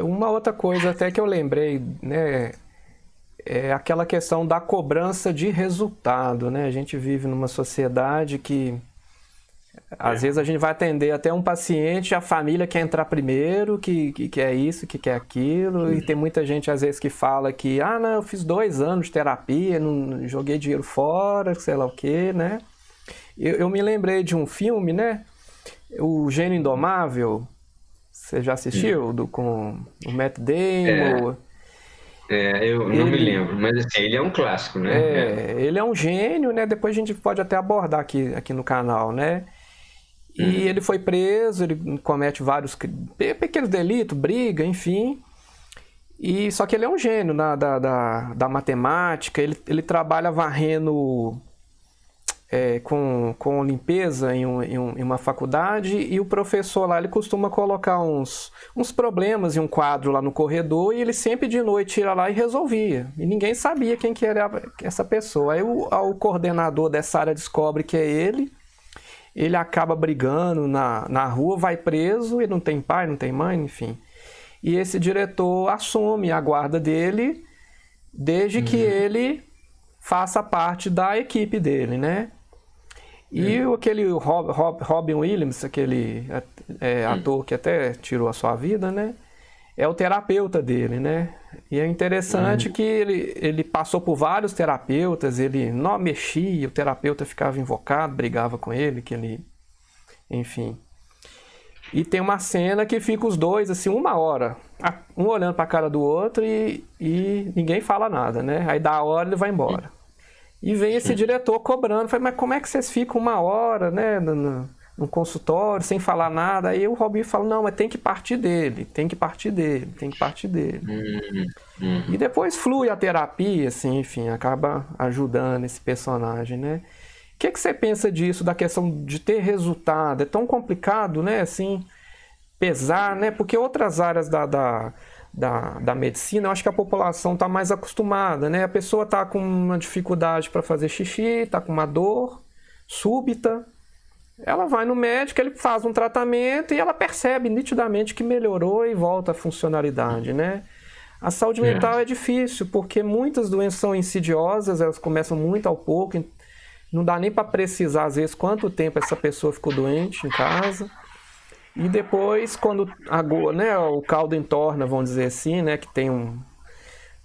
Uma outra coisa até que eu lembrei, né, é aquela questão da cobrança de resultado, né? A gente vive numa sociedade que às vezes a gente vai atender até um paciente, a família quer entrar primeiro, que quer isso, que quer aquilo, e tem muita gente às vezes que fala que, ah, não, eu fiz 2 anos de terapia, não joguei dinheiro fora, sei lá o quê, né? Eu me lembrei de um filme, né? O Gênio Indomável, você já assistiu? Com o Matt É, Damon. eu não me Ele, lembro, mas assim, ele é um clássico, né? ele é um gênio, né? Depois a gente pode até abordar aqui no canal, né? E Uhum. ele foi preso, ele comete vários pequenos delitos, briga, enfim. E só que ele é um gênio da matemática, ele trabalha varrendo com limpeza em uma faculdade, e o professor lá ele costuma colocar uns problemas em um quadro lá no corredor, e ele sempre de noite ia lá e resolvia. E ninguém sabia quem que era essa pessoa. Aí o coordenador dessa área descobre que é ele acaba brigando na rua, vai preso, e não tem pai, não tem mãe, enfim. E esse diretor assume a guarda dele desde que Uhum. ele faça parte da equipe dele, né? E Uhum. aquele Robin Williams, aquele Uhum. ator que até tirou a sua vida, né? É o terapeuta dele, né? E é interessante Uhum. que ele passou por vários terapeutas, ele não mexia, o terapeuta ficava invocado, brigava com ele, que ele, enfim. E tem uma cena que fica os dois, assim, 1 hora, um olhando pra cara do outro e ninguém fala nada, né? Aí dá a hora e ele vai embora. E vem esse diretor cobrando, fala, mas como é que vocês ficam 1 hora, né, no consultório, sem falar nada? Aí o Robinho fala, não, mas tem que partir dele, tem que partir dele, tem que partir dele. Uhum. E Uhum. depois flui a terapia, assim, enfim, acaba ajudando esse personagem, né? O que você pensa disso, da questão de ter resultado? É tão complicado, né, assim, pesar, né? Porque outras áreas da medicina, eu acho que a população está mais acostumada, né? A pessoa está com uma dificuldade para fazer xixi, está com uma dor súbita, ela vai no médico, ele faz um tratamento e ela percebe nitidamente que melhorou e volta à funcionalidade, né? A saúde É. mental é difícil, porque muitas doenças são insidiosas, elas começam muito ao pouco, não dá nem para precisar, às vezes, quanto tempo essa pessoa ficou doente em casa. E depois, quando né, o caldo entorna, vamos dizer assim, né, que tem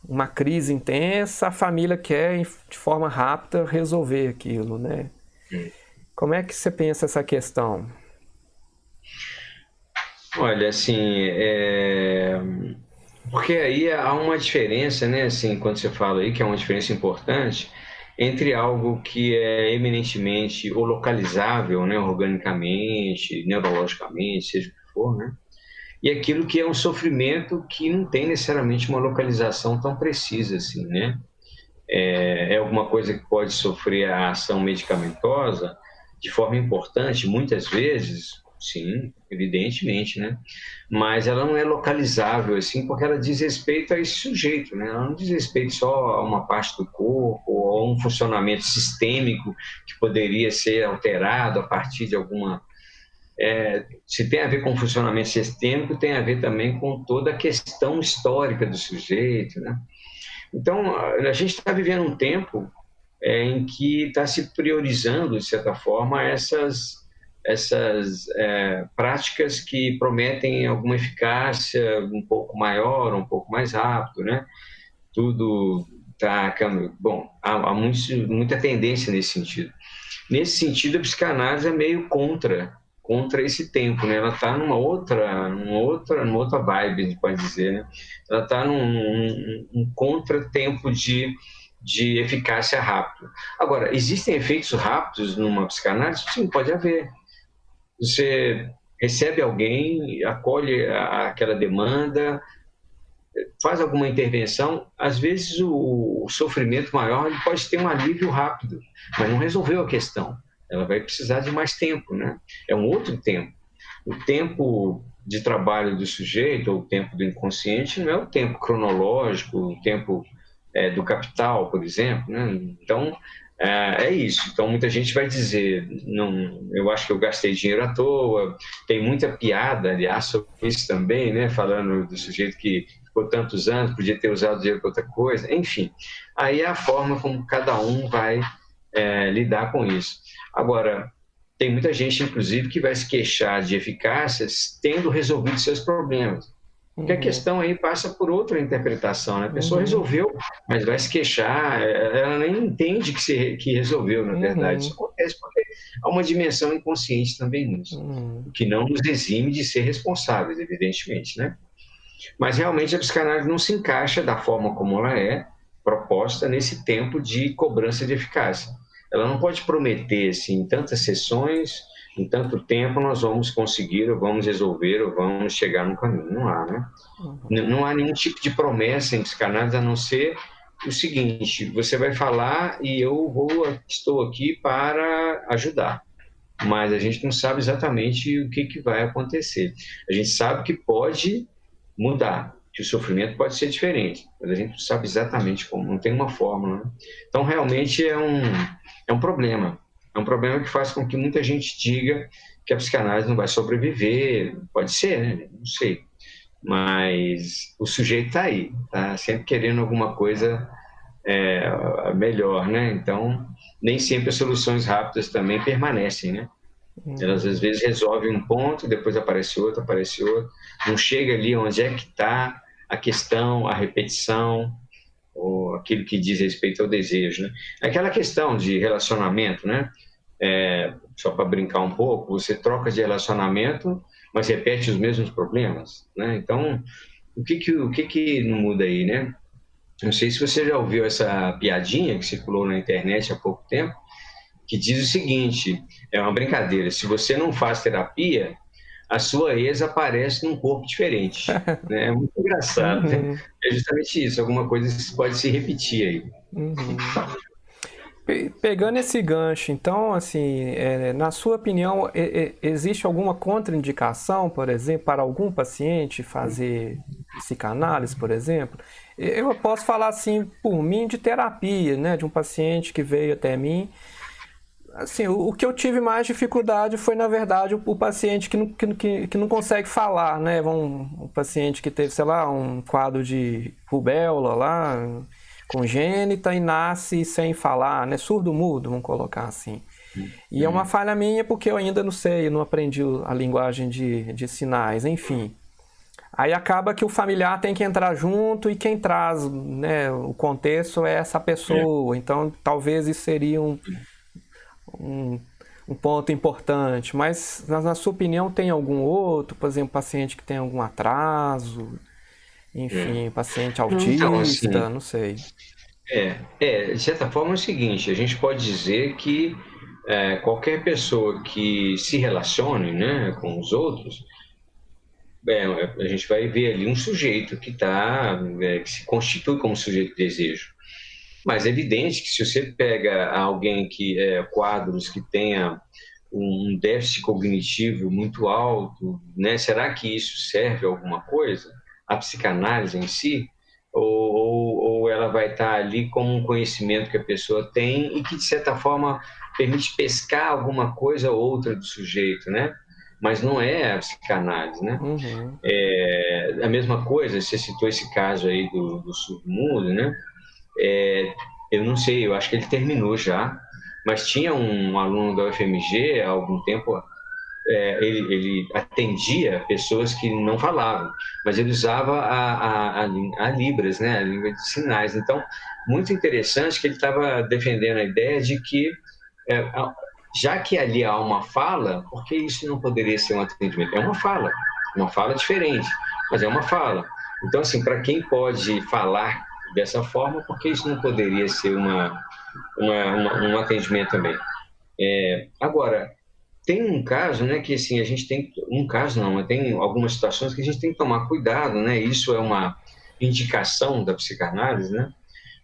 uma crise intensa, a família quer, de forma rápida, resolver aquilo, né? Como é que você pensa essa questão? Olha, assim, porque aí há uma diferença, né? Assim, quando você fala aí que é uma diferença importante entre algo que é eminentemente ou localizável, né, organicamente, neurologicamente, seja o que for, né? E aquilo que é um sofrimento que não tem necessariamente uma localização tão precisa assim, né? É alguma coisa que pode sofrer a ação medicamentosa de forma importante, muitas vezes, sim, evidentemente, né? Mas ela não é localizável, assim, porque ela diz respeito a esse sujeito, né? Ela não diz respeito só a uma parte do corpo ou a um funcionamento sistêmico que poderia ser alterado a partir de alguma. Se tem a ver com funcionamento sistêmico, tem a ver também com toda a questão histórica do sujeito, né? Então, a gente está vivendo um tempo em que está se priorizando, de certa forma, essas práticas que prometem alguma eficácia um pouco maior, um pouco mais rápido, né? Tudo está. Bom, há muita tendência nesse sentido. Nesse sentido, a psicanálise é meio contra esse tempo, né? Ela está numa outra vibe, a gente pode dizer, né? Ela está num contratempo de eficácia rápida. Agora, existem efeitos rápidos numa psicanálise? Sim, pode haver. Você recebe alguém, acolhe aquela demanda, faz alguma intervenção, às vezes o sofrimento maior ele pode ter um alívio rápido, mas não resolveu a questão. Ela vai precisar de mais tempo, né? É um outro tempo. O tempo de trabalho do sujeito, ou o tempo do inconsciente, não é o tempo cronológico, o tempo do capital, por exemplo, né? Então, É isso. Então, muita gente vai dizer, não, eu acho que eu gastei dinheiro à toa. Tem muita piada, aliás, sobre isso também, né? Falando do sujeito que ficou tantos anos, podia ter usado o dinheiro para outra coisa. Enfim, aí é a forma como cada um vai lidar com isso. Agora, tem muita gente, inclusive, que vai se queixar de eficácias tendo resolvido seus problemas. Porque a Uhum, questão aí passa por outra interpretação, né? A pessoa uhum, resolveu, mas vai se queixar, ela nem entende que resolveu, na verdade. Isso uhum, acontece porque há uma dimensão inconsciente também nisso, uhum, o que não nos exime de ser responsáveis, evidentemente, né? Mas realmente a psicanálise não se encaixa da forma como ela é proposta nesse tempo de cobrança de eficácia. Ela não pode prometer, assim, em tantas sessões, em tanto tempo nós vamos conseguir, ou vamos resolver, ou vamos chegar no caminho. Não há, né? uhum, Não há nenhum tipo de promessa em psicanálise a não ser o seguinte: você vai falar e estou aqui para ajudar, mas a gente não sabe exatamente o que vai acontecer. A gente sabe que pode mudar, que o sofrimento pode ser diferente, mas a gente não sabe exatamente como, não tem uma fórmula. Né? Então, realmente é um problema. É um problema que faz com que muita gente diga que a psicanálise não vai sobreviver. Pode ser, né? Não sei. Mas o sujeito está aí, está sempre querendo alguma coisa melhor, né? Então, nem sempre as soluções rápidas também permanecem, né? Elas às uhum. vezes resolvem um ponto, depois aparece outro, não chega ali onde é que está a questão, a repetição, ou aquilo que diz respeito ao desejo, né? Aquela questão de relacionamento, né? Só para brincar um pouco, você troca de relacionamento, mas repete os mesmos problemas, né? Então, o que que não muda aí, né? Não sei se você já ouviu essa piadinha que circulou na internet há pouco tempo, que diz o seguinte: é uma brincadeira, se você não faz terapia, a sua ex aparece num corpo diferente. Né? É muito engraçado, né? Uhum, É justamente isso, alguma coisa que pode se repetir aí. uhum. Pegando esse gancho, então, assim, na sua opinião, existe alguma contraindicação, por exemplo, para algum paciente fazer psicanálise, por exemplo? Eu posso falar assim, por mim, de terapia, né, de um paciente que veio até mim. Assim, o que eu tive mais dificuldade foi, na verdade, o paciente que não consegue falar, né? Um paciente que teve, sei lá, um quadro de rubéola lá, congênita e nasce sem falar, né? Surdo-mudo, vamos colocar assim. E é uma Hum, falha minha porque eu ainda não sei, eu não aprendi a linguagem de sinais, enfim. Aí acaba que o familiar tem que entrar junto e quem traz, né, o contexto é essa é. pessoa. Então, talvez isso seria um, um ponto importante. Mas, na sua opinião, tem algum outro? Por exemplo, paciente que tem algum atraso? É. Enfim, paciente Não, então, assim, autista, não sei. de certa forma é o seguinte, a gente pode dizer que qualquer pessoa que se relacione, né, com os outros, a gente vai ver ali um sujeito que se constitui como sujeito de desejo. Mas é evidente que se você pega alguém que quadros que tenha um déficit cognitivo muito alto, né? Será que isso serve a alguma coisa? A psicanálise em si? Ou ela vai estar ali como um conhecimento que a pessoa tem e que, de certa forma, permite pescar alguma coisa ou outra do sujeito, né? Mas não é a psicanálise, né? Uhum, A mesma coisa, você citou esse caso aí do surdo-mudo, né? Eu não sei, eu acho que ele terminou já, mas tinha um aluno da UFMG há algum tempo, ele atendia pessoas que não falavam, mas ele usava a Libras, né, a língua de sinais. Então, muito interessante que ele estava defendendo a ideia de que, é, já que ali há uma fala, por que isso não poderia ser um atendimento? É uma fala diferente, mas é uma fala. Então, assim, para quem pode falar dessa forma, por que isso não poderia ser um atendimento também? Agora, tem um caso, né, que assim, a gente tem, um caso não, mas tem algumas situações que a gente tem que tomar cuidado, né, isso é uma indicação da psicanálise, né,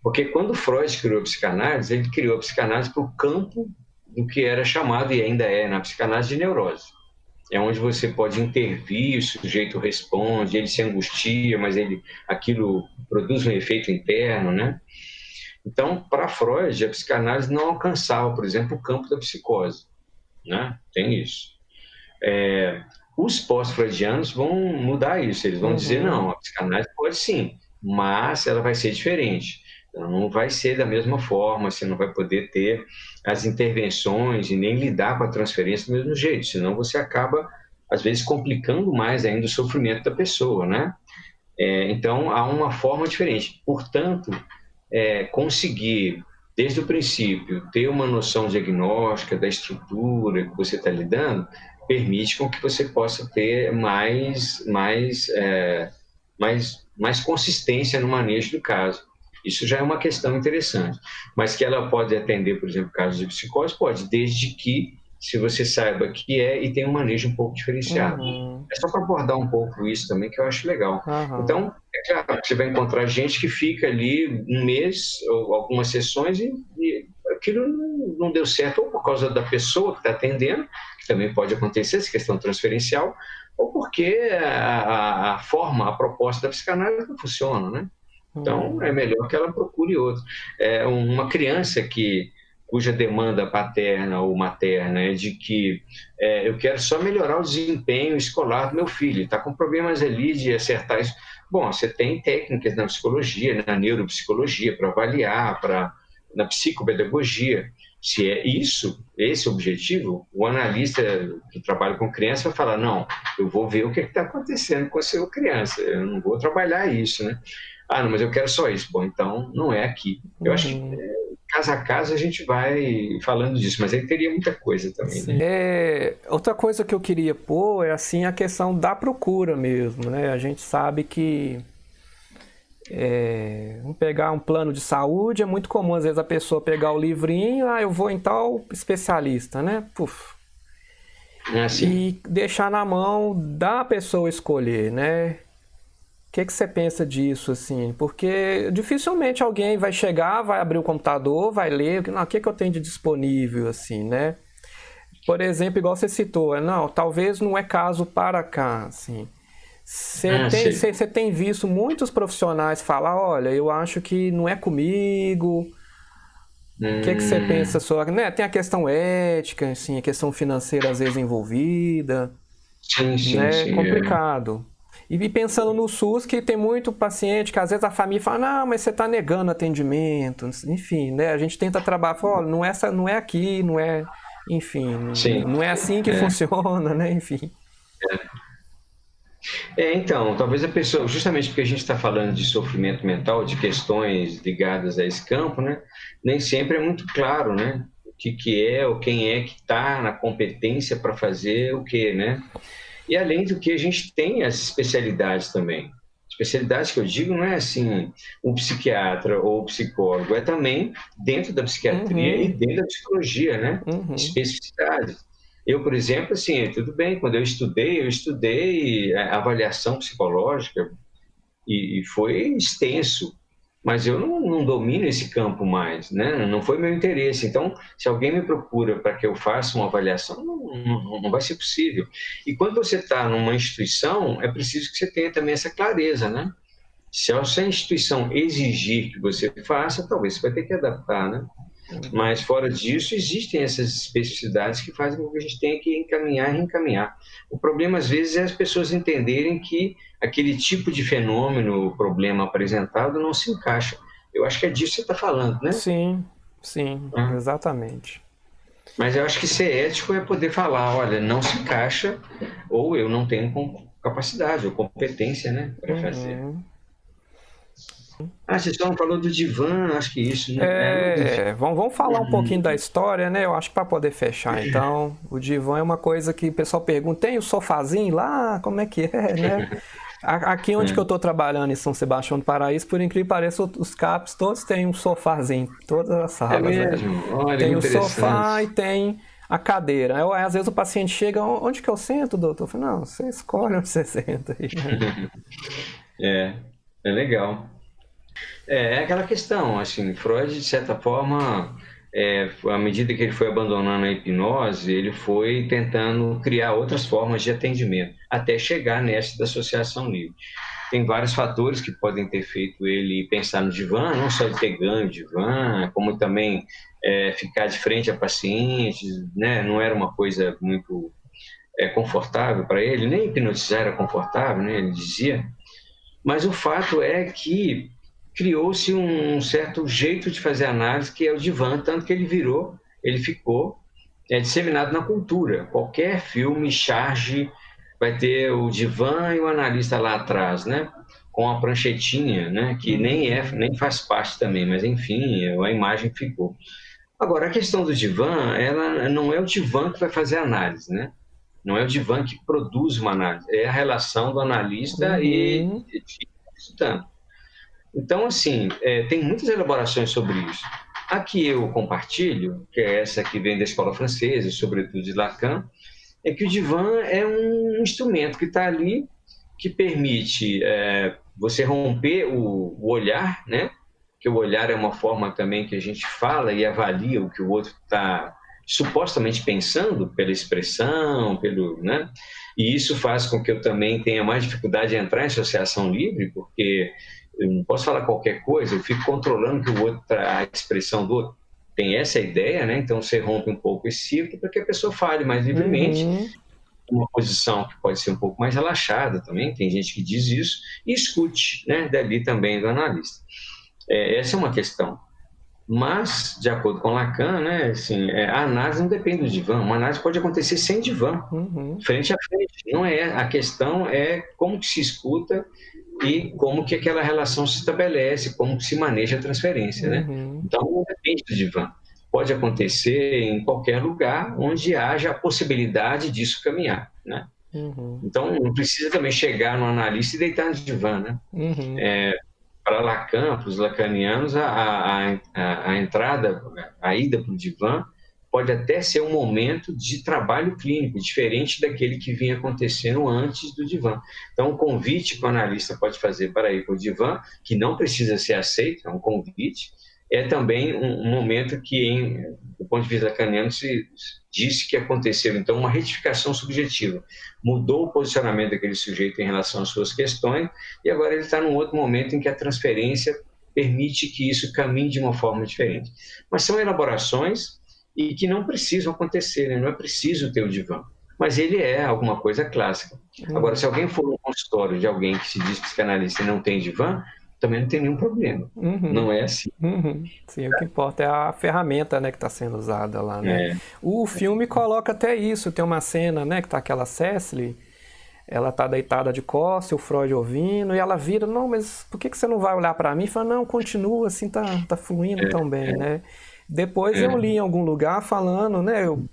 porque quando Freud criou a psicanálise, ele criou a psicanálise para o campo do que era chamado, e ainda é na psicanálise, de neurose. É onde você pode intervir, o sujeito responde, ele se angustia, mas aquilo produz um efeito interno, né? Então, para Freud, a psicanálise não alcançava, por exemplo, o campo da psicose, né? Tem isso. Os pós-freudianos vão mudar isso, eles vão dizer, não, a psicanálise pode sim, mas ela vai ser diferente. Ela não vai ser da mesma forma, você não vai poder ter as intervenções e nem lidar com a transferência do mesmo jeito, senão você acaba, às vezes, complicando mais ainda o sofrimento da pessoa, né? Então, há uma forma diferente. Portanto, conseguir, desde o princípio, ter uma noção diagnóstica da estrutura que você está lidando, permite com que você possa ter mais consistência no manejo do caso. Isso já é uma questão interessante. Mas que ela pode atender, por exemplo, casos de psicose, pode, desde que se você saiba que e tem um manejo um pouco diferenciado. É só para abordar um pouco isso também, que eu acho legal. Então, é claro que você vai encontrar gente que fica ali um mês ou algumas sessões e aquilo não deu certo, ou por causa da pessoa que está atendendo, que também pode acontecer, essa questão transferencial, ou porque a forma, a proposta da psicanálise não funciona, né? Então, é melhor que ela procure outro. Uma criança cuja demanda paterna ou materna é de que eu quero só melhorar o desempenho escolar do meu filho, está com problemas ali de acertar isso. Bom, você tem técnicas na psicologia, na neuropsicologia, para avaliar, na psicopedagogia. Se é esse o objetivo, o analista que trabalha com criança vai falar, não, eu vou ver o que está acontecendo com a sua criança, eu não vou trabalhar isso, né? Ah, não, mas eu quero só isso. Bom, então não é aqui. Eu acho que caso a caso a gente vai falando disso, mas aí teria muita coisa também, né? Outra coisa que eu queria pôr é assim a questão da procura mesmo, né? A gente sabe que vamos pegar um plano de saúde, é muito comum às vezes a pessoa pegar o livrinho, eu vou em tal especialista, né? Puf. E deixar na mão da pessoa escolher, né? O que você pensa disso, assim? Porque dificilmente alguém vai chegar, vai abrir o computador, vai ler, o que eu tenho de disponível, assim, né? Por exemplo, igual você citou, talvez não é caso para cá, assim. Você tem visto muitos profissionais falar, olha, eu acho que não é comigo. O que você pensa sobre... Né? Tem a questão ética, assim, a questão financeira às vezes envolvida. Sim. É complicado. E pensando no SUS, que tem muito paciente que às vezes a família fala, não, mas você está negando atendimento. Enfim, né? A gente tenta trabalhar, fala, não é aqui, não é... Enfim, não é assim que funciona, né? Enfim. Então, talvez a pessoa, justamente porque a gente está falando de sofrimento mental, de questões ligadas a esse campo, né? Nem sempre é muito claro, né? O que é ou quem é que está na competência para fazer o quê, né? E além do que, a gente tem as especialidades também. Especialidades que eu digo não é assim, o psiquiatra ou o psicólogo, é também dentro da psiquiatria e dentro da psicologia, né? Especificidades. Eu, por exemplo, assim, tudo bem, quando eu estudei avaliação psicológica e foi extenso, mas eu não domino esse campo mais, né? Não foi meu interesse. Então, se alguém me procura para que eu faça uma avaliação, não vai ser possível. E quando você está numa instituição, é preciso que você tenha também essa clareza, né? Se a instituição exigir que você faça, talvez você vai ter que adaptar, né? Mas fora disso, existem essas especificidades que fazem com que a gente tenha que encaminhar e reencaminhar. O problema, às vezes, é as pessoas entenderem que aquele tipo de fenômeno, problema apresentado, não se encaixa. Eu acho que é disso que você está falando, né? Sim, exatamente. Mas eu acho que ser ético é poder falar, olha, não se encaixa, ou eu não tenho capacidade ou competência, né, para fazer. Você só não falou do divã, acho que isso, né? Vamos falar um pouquinho da história, né? Eu acho que para poder fechar, então, o divã é uma coisa que o pessoal pergunta, tem o sofazinho lá? Como é que é, né? Aqui onde que eu estou trabalhando em São Sebastião do Paraíso, por incrível que pareça, os CAPs todos têm um sofazinho, todas as salas. É mesmo? Né? Olha, tem o sofá e tem a cadeira. Às vezes o paciente chega, onde que eu sento, doutor? Eu falo, não, você escolhe onde você senta. Aí, né? É legal. É aquela questão, assim, Freud, de certa forma, à medida que ele foi abandonando a hipnose, ele foi tentando criar outras formas de atendimento, até chegar nessa da associação livre. tem vários fatores que podem ter feito ele pensar no divã, não só de ter ganho o divã, como também ficar de frente a pacientes, né? Não era uma coisa muito confortável para ele, nem hipnotizar era confortável, né? Ele dizia. Mas o fato é que criou-se um certo jeito de fazer análise, que é o divã, tanto que ele ficou disseminado na cultura. Qualquer filme, charge, vai ter o divã e o analista lá atrás, né? Com a pranchetinha, né? Que nem faz parte também, mas enfim, a imagem ficou. Agora, a questão do divã, ela não é o divã que vai fazer a análise, né? Não é o divã que produz uma análise, é a relação do analista e consultante. Então, assim, tem muitas elaborações sobre isso. A que eu compartilho, que é essa que vem da escola francesa, sobretudo de Lacan, é que o divã é um instrumento que está ali, que permite você romper o olhar, né? Que o olhar é uma forma também que a gente fala e avalia o que o outro está supostamente pensando pela expressão, né? E isso faz com que eu também tenha mais dificuldade de entrar em associação livre, porque eu não posso falar qualquer coisa, eu fico controlando que o outro, a expressão do outro. Tem essa ideia, né? Então você rompe um pouco esse círculo para que a pessoa fale mais livremente, uma posição que pode ser um pouco mais relaxada também, tem gente que diz isso, e escute, né? Dali também do analista. Essa é uma questão. Mas, de acordo com Lacan, né, assim, a análise não depende do divã. Uma análise pode acontecer sem divã, frente a frente. Não é, a questão é como que se escuta e como que aquela relação se estabelece, como que se maneja a transferência, né? Então, não depende do divã. Pode acontecer em qualquer lugar onde haja a possibilidade disso caminhar, né? Então, não precisa também chegar no analista e deitar no divã, né? Para Lacan, para os lacanianos, a entrada, a ida para o divã pode até ser um momento de trabalho clínico, diferente daquele que vinha acontecendo antes do divã. Então, o convite que o analista pode fazer para ir para o divã, que não precisa ser aceito, é um convite, é também um momento que, do ponto de vista lacaniano, se disse que aconteceu, então, uma retificação subjetiva. Mudou o posicionamento daquele sujeito em relação às suas questões, e agora ele está num outro momento em que a transferência permite que isso caminhe de uma forma diferente. Mas são elaborações e que não precisam acontecer, né? Não é preciso ter o divã. Mas ele é alguma coisa clássica. Agora, se alguém for no consultório de alguém que se diz psicanalista e não tem divã, também não tem nenhum problema. Não é assim. Sim, o que importa é a ferramenta, né, que está sendo usada lá, né? O filme coloca até isso. Tem uma cena, né, que está aquela Cecily, ela está deitada de costas, o Freud ouvindo, e ela vira, não, mas por que você não vai olhar para mim? E fala, não, continua, assim, tá fluindo tão bem, né? Depois eu li em algum lugar falando, né, o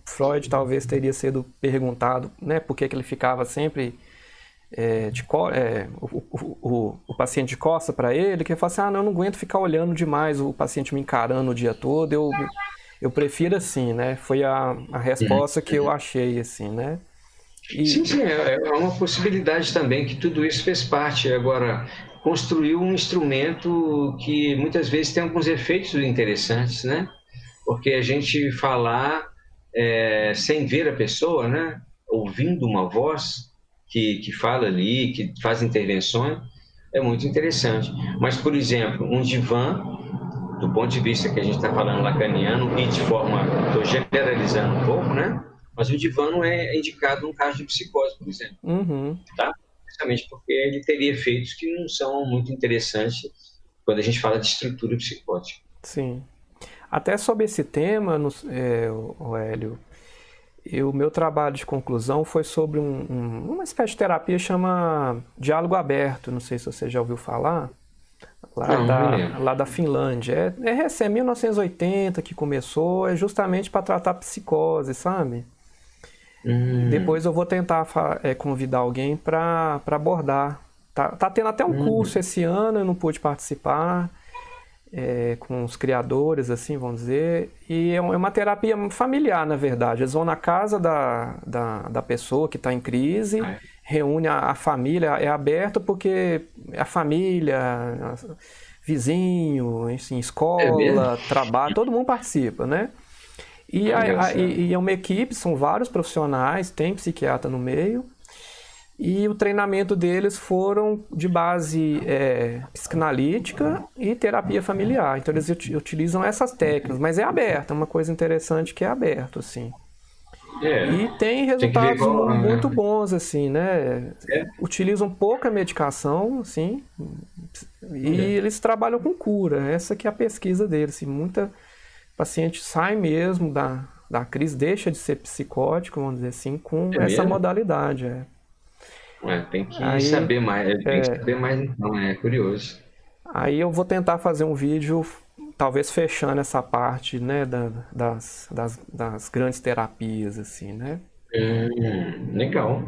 Freud talvez teria sido perguntado, né, por que ele ficava sempre o paciente de costa para ele, que ele fala assim, não, eu não aguento ficar olhando demais o paciente me encarando o dia todo, eu prefiro assim, né? Foi a resposta que eu achei, assim, né? Sim, é uma possibilidade também que tudo isso fez parte. Agora, construiu um instrumento que muitas vezes tem alguns efeitos interessantes, né? Porque a gente falar sem ver a pessoa, né? Ouvindo uma voz que fala ali, que faz intervenções, é muito interessante. Mas, por exemplo, um divã, do ponto de vista que a gente está falando lacaniano, e de forma, estou generalizando um pouco, né? Mas o divã não é indicado num caso de psicose, por exemplo. Tá? Justamente porque ele teria efeitos que não são muito interessantes quando a gente fala de estrutura psicótica. Sim. Até sobre esse tema, Hélio, o meu trabalho de conclusão foi sobre uma espécie de terapia chama diálogo aberto, não sei se você já ouviu falar, lá da Finlândia. É recém, 1980 que começou, é justamente para tratar psicose, sabe? Depois eu vou tentar convidar alguém para abordar. Tá tendo até um curso esse ano, eu não pude participar, com os criadores, assim, vamos dizer. E é uma terapia familiar, na verdade. Eles vão na casa da pessoa que está em crise, reúne a família, é aberto porque a família, vizinho, assim, escola, trabalho, todo mundo participa, né? E é uma equipe, são vários profissionais, tem psiquiatra no meio, E o treinamento deles foram de base psicanalítica e terapia familiar. Então eles utilizam essas técnicas, mas é aberto, é uma coisa interessante que é aberto, assim. E tem Tem que ver resultados qual. muito bons, assim, né? É, Utilizam pouca medicação, assim, e eles trabalham com cura. Essa que é a pesquisa deles. Assim, muita paciente sai mesmo da crise, deixa de ser psicótico, vamos dizer assim, com é essa mesmo? modalidade. Tem que Aí, saber mais, tem que saber mais então, é curioso. aí eu vou tentar fazer um vídeo, talvez fechando essa parte, né, das grandes terapias, assim, né? Legal.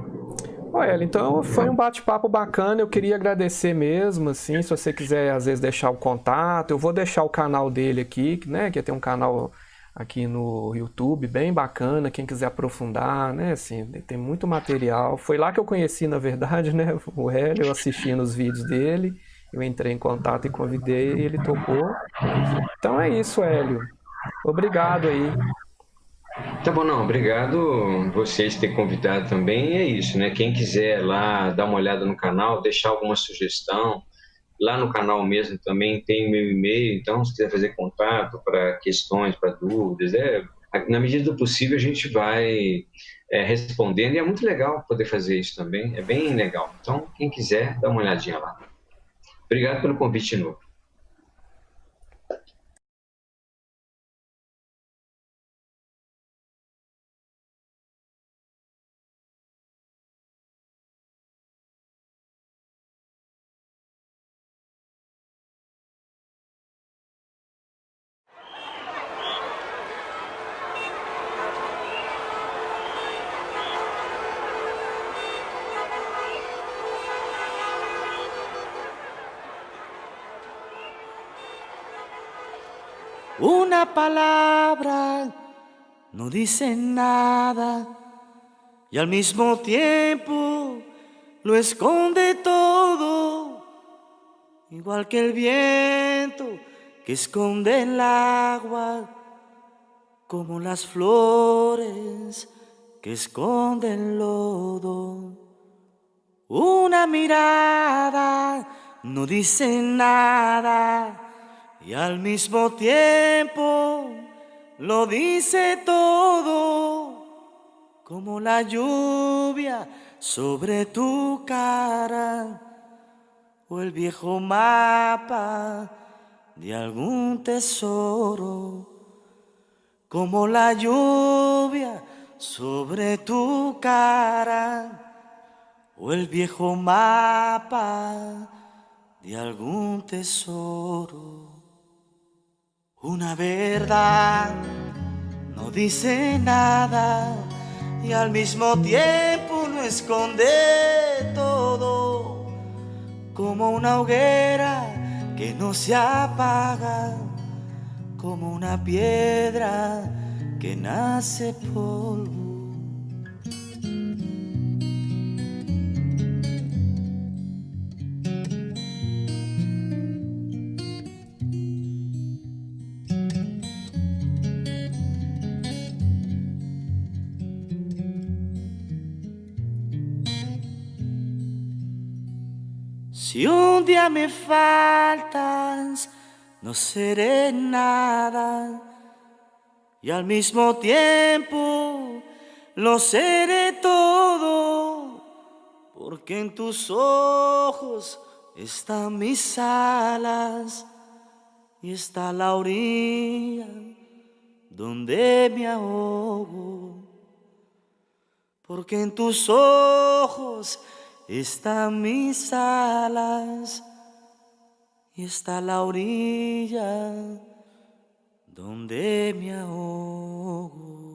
Olha, então foi um bate-papo bacana, eu queria agradecer mesmo, assim, se você quiser às vezes deixar o contato, eu vou deixar o canal dele aqui, né, que tem um canal aqui no YouTube bem bacana, quem quiser aprofundar, né, assim, tem muito material. Foi lá que eu conheci, na verdade, né, o Hélio, eu assistindo os vídeos dele, eu entrei em contato e convidei e ele topou. Então é isso, Hélio. Obrigado aí. Tá bom, não, obrigado vocês ter convidado também. É isso, né? Quem quiser lá dar uma olhada no canal, deixar alguma sugestão, lá no canal mesmo também tem o meu e-mail, então se quiser fazer contato para questões, para dúvidas, na medida do possível a gente vai respondendo e é muito legal poder fazer isso também, é bem legal. Então, quem quiser, dá uma olhadinha lá. Obrigado pelo convite de novo. Una palabra no dice nada y al mismo tiempo lo esconde todo, igual que el viento que esconde el agua, como las flores que esconden el lodo. Una mirada no dice nada y al mismo tiempo lo dice todo, como la lluvia sobre tu cara o el viejo mapa de algún tesoro, como la lluvia sobre tu cara o el viejo mapa de algún tesoro. Una verdad no dice nada y al mismo tiempo lo esconde todo, como una hoguera que no se apaga, como una piedra que nace polvo. Si un día me faltas, no seré nada y al mismo tiempo lo seré todo, porque en tus ojos están mis alas y está la orilla donde me ahogo, porque en tus ojos están mis alas y está la orilla donde me ahogo.